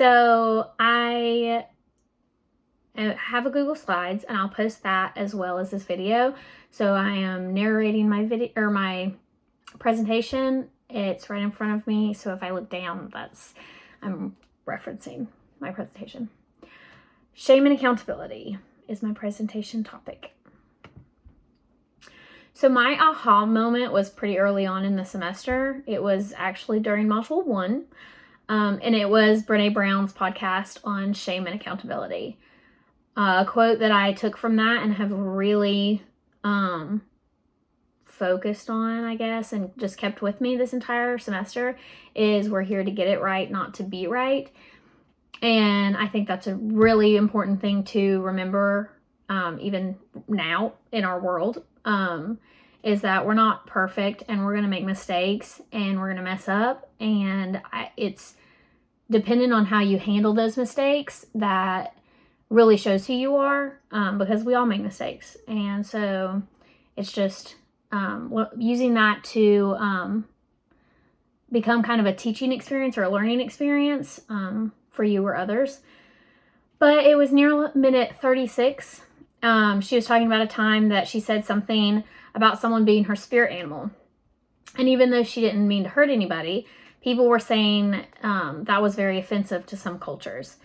So I have a Google Slides, and I'll post that as well as this video. So I am narrating my video or my presentation. It's right in front of me. So if I look down, I'm referencing my presentation. Shame and accountability is my presentation topic. So my aha moment was pretty early on in the semester. It was actually during Module 1. And it was Brené Brown's podcast on shame and accountability. A quote that I took from that and have really focused on, I guess, and just kept with me this entire semester is, we're here to get it right, not to be right. And I think that's a really important thing to remember, even now in our world, is that we're not perfect, and we're going to make mistakes, and we're going to mess up. And it's dependent on how you handle those mistakes that really shows who you are, because we all make mistakes. And so it's just using that to become kind of a teaching experience or a learning experience for you or others. But it was near minute 36. She was talking about a time that she said something about someone being her spirit animal. And even though she didn't mean to hurt anybody, people were saying that was very offensive to some cultures.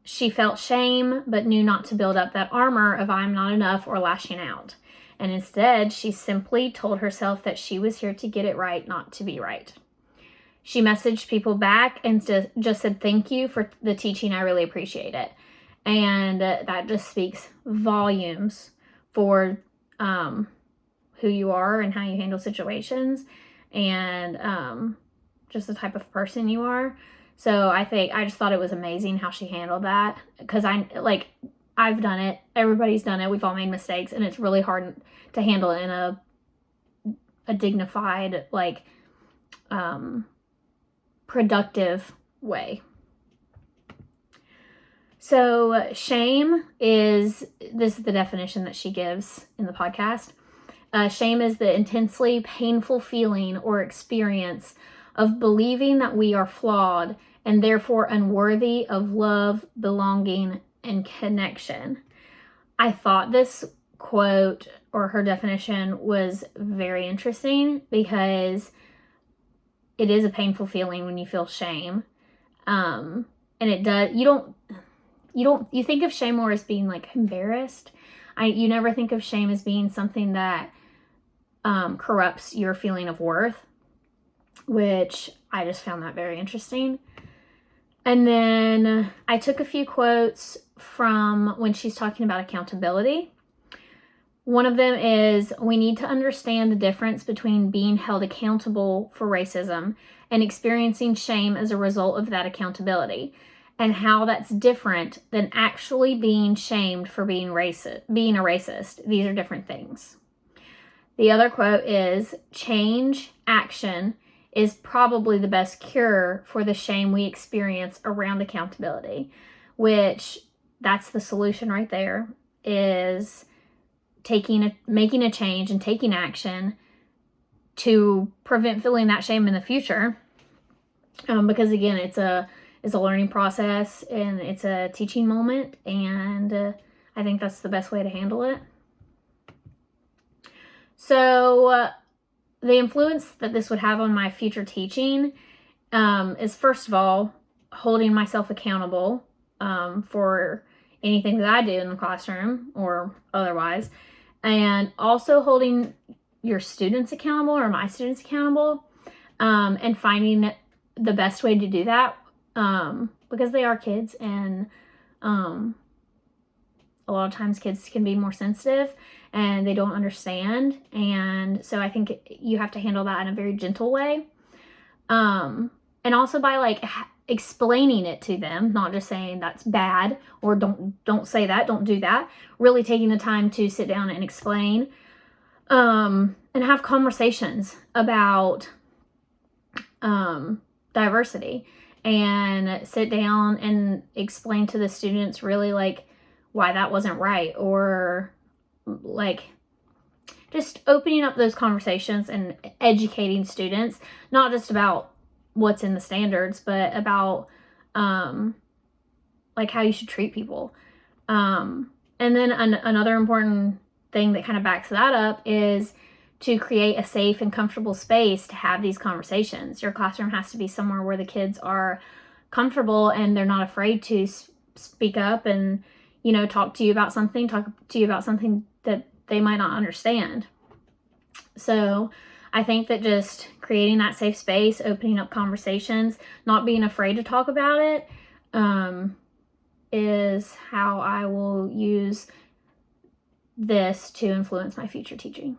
She felt shame, but knew not to build up that armor of I'm not enough or lashing out. And instead, she simply told herself that she was here to get it right, not to be right. She messaged people back and just said, thank you for the teaching. I really appreciate it. And that just speaks volumes for who you are and how you handle situations, and just the type of person you are. So I just thought it was amazing how she handled that, because I've done it. Everybody's done it. We've all made mistakes, and it's really hard to handle in a dignified, productive way. So shame this is the definition that she gives in the podcast. Shame is the intensely painful feeling or experience of believing that we are flawed and therefore unworthy of love, belonging, and connection. I thought this quote or her definition was very interesting, because it is a painful feeling when you feel shame. And it does, you think of shame more as being like embarrassed. You never think of shame as being something that corrupts your feeling of worth, which I just found that very interesting. And then I took a few quotes from when she's talking about accountability. One of them is, we need to understand the difference between being held accountable for racism and experiencing shame as a result of that accountability, and how that's different than actually being shamed for being a racist. These are different things. The other quote is, change action is probably the best cure for the shame we experience around accountability, which that's the solution right there, is making a change and taking action to prevent feeling that shame in the future. Because again, it's a learning process, and it's a teaching moment, and I think that's the best way to handle it. So the influence that this would have on my future teaching is, first of all, holding myself accountable for anything that I do in the classroom or otherwise, and also holding your students accountable, or my students accountable, and finding the best way to do that, because they are kids, and a lot of times kids can be more sensitive and they don't understand. And so I think you have to handle that in a very gentle way. And also by explaining it to them, not just saying that's bad, or don't say that, don't do that. Really taking the time to sit down and explain, and have conversations about diversity, and sit down and explain to the students really why that wasn't right, or just opening up those conversations and educating students, not just about what's in the standards, but about like how you should treat people. And then another important thing that kind of backs that up is to create a safe and comfortable space to have these conversations. Your classroom has to be somewhere where the kids are comfortable and they're not afraid to speak up and, talk to you about something that they might not understand. So I think that just creating that safe space, opening up conversations, not being afraid to talk about it, is how I will use this to influence my future teaching.